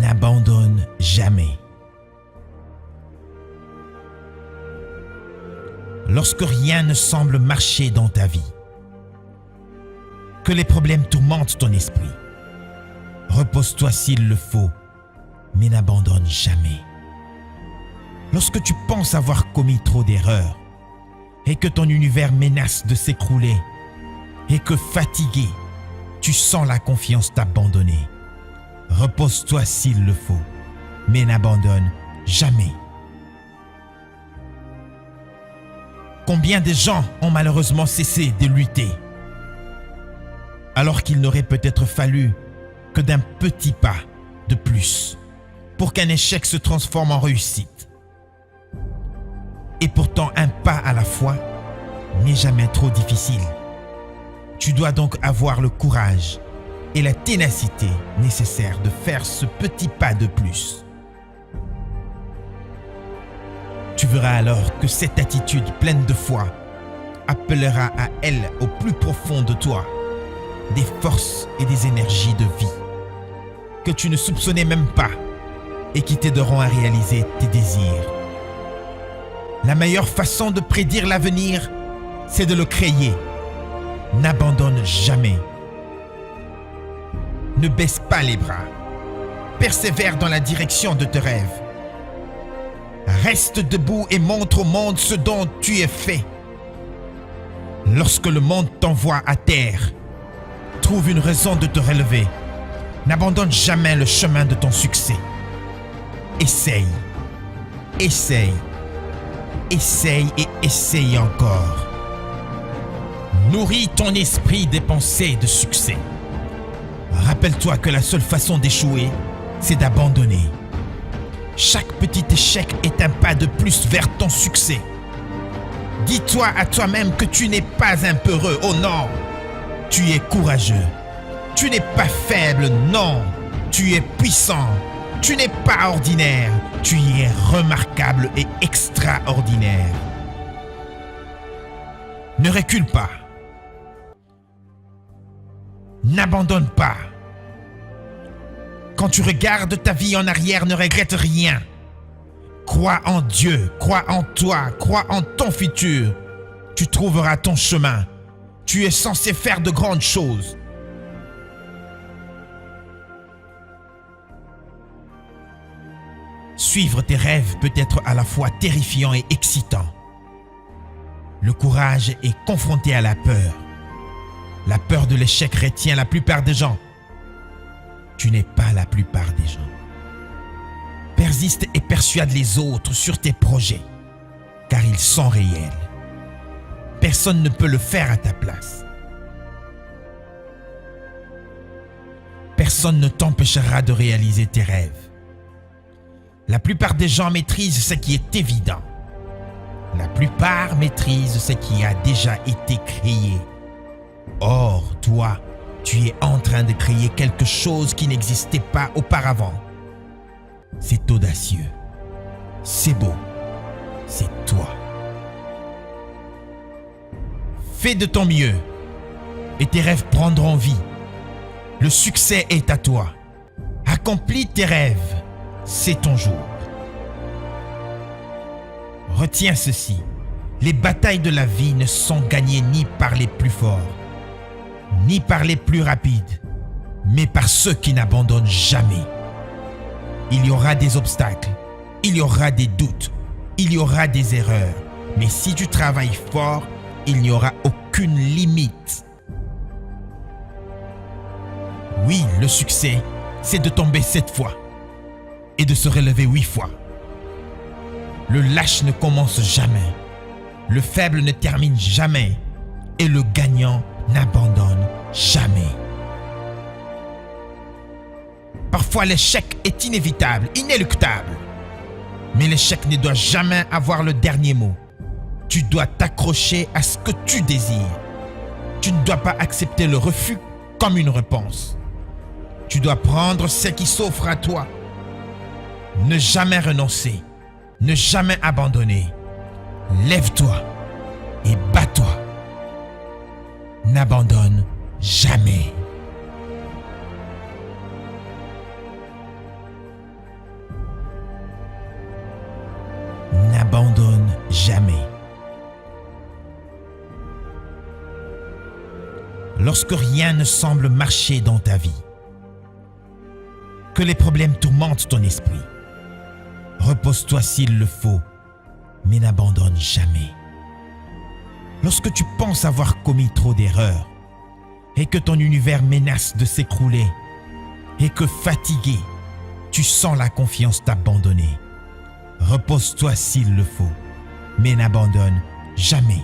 n'abandonne jamais. Lorsque rien ne semble marcher dans ta vie, que les problèmes tourmentent ton esprit, repose-toi s'il le faut, mais n'abandonne jamais. Lorsque tu penses avoir commis trop d'erreurs et que ton univers menace de s'écrouler et que fatigué, tu sens la confiance t'abandonner, repose-toi s'il le faut, mais n'abandonne jamais. Combien de gens ont malheureusement cessé de lutter, alors qu'il n'aurait peut-être fallu que d'un petit pas de plus pour qu'un échec se transforme en réussite. Et pourtant, un pas à la fois n'est jamais trop difficile. Tu dois donc avoir le courage et la ténacité nécessaires de faire ce petit pas de plus. Tu verras alors que cette attitude pleine de foi appellera à elle au plus profond de toi des forces et des énergies de vie que tu ne soupçonnais même pas et qui t'aideront à réaliser tes désirs. La meilleure façon de prédire l'avenir, c'est de le créer. N'abandonne jamais. Ne baisse pas les bras. Persévère dans la direction de tes rêves. Reste debout et montre au monde ce dont tu es fait. Lorsque le monde t'envoie à terre, trouve une raison de te relever. N'abandonne jamais le chemin de ton succès. Essaye, essaye, essaye et essaye encore. Nourris ton esprit des pensées de succès. Rappelle-toi que la seule façon d'échouer, c'est d'abandonner. Chaque petit échec est un pas de plus vers ton succès. Dis-toi à toi-même que tu n'es pas un peureux, oh non! Tu es courageux. Tu n'es pas faible, non! Tu es puissant. Tu n'es pas ordinaire. Tu es remarquable et extraordinaire. Ne recule pas. N'abandonne pas. Quand tu regardes ta vie en arrière, ne regrette rien. Crois en Dieu, crois en toi, crois en ton futur. Tu trouveras ton chemin. Tu es censé faire de grandes choses. Suivre tes rêves peut être à la fois terrifiant et excitant. Le courage est confronté à la peur. La peur de l'échec retient la plupart des gens. Tu n'es pas la plupart des gens. Persiste et persuade les autres sur tes projets, car ils sont réels. Personne ne peut le faire à ta place. Personne ne t'empêchera de réaliser tes rêves. La plupart des gens maîtrisent ce qui est évident. La plupart maîtrisent ce qui a déjà été créé. Or, toi, tu es en train de créer quelque chose qui n'existait pas auparavant. C'est audacieux. C'est beau. C'est toi. Fais de ton mieux et tes rêves prendront vie. Le succès est à toi. Accomplis tes rêves. C'est ton jour. Retiens ceci. Les batailles de la vie ne sont gagnées ni par les plus forts, ni par les plus rapides, mais par ceux qui n'abandonnent jamais. Il y aura des obstacles, il y aura des doutes, il y aura des erreurs, mais si tu travailles fort, il n'y aura aucune limite. Oui, le succès, c'est de tomber 7 fois et de se relever 8 fois. Le lâche ne commence jamais, le faible ne termine jamais et le gagnant n'abandonne jamais. Parfois l'échec est inévitable, inéluctable. Mais l'échec ne doit jamais avoir le dernier mot. Tu dois t'accrocher à ce que tu désires. Tu ne dois pas accepter le refus comme une réponse. Tu dois prendre ce qui s'offre à toi. Ne jamais renoncer, ne jamais abandonner. Lève-toi et bats-toi. N'abandonne jamais. n'abandonne jamais. Lorsque rien ne semble marcher dans ta vie, que les problèmes tourmentent ton esprit, repose-toi s'il le faut, mais n'abandonne jamais. Lorsque tu penses avoir commis trop d'erreurs et que ton univers menace de s'écrouler et que fatigué, tu sens la confiance t'abandonner, repose-toi s'il le faut, mais n'abandonne jamais.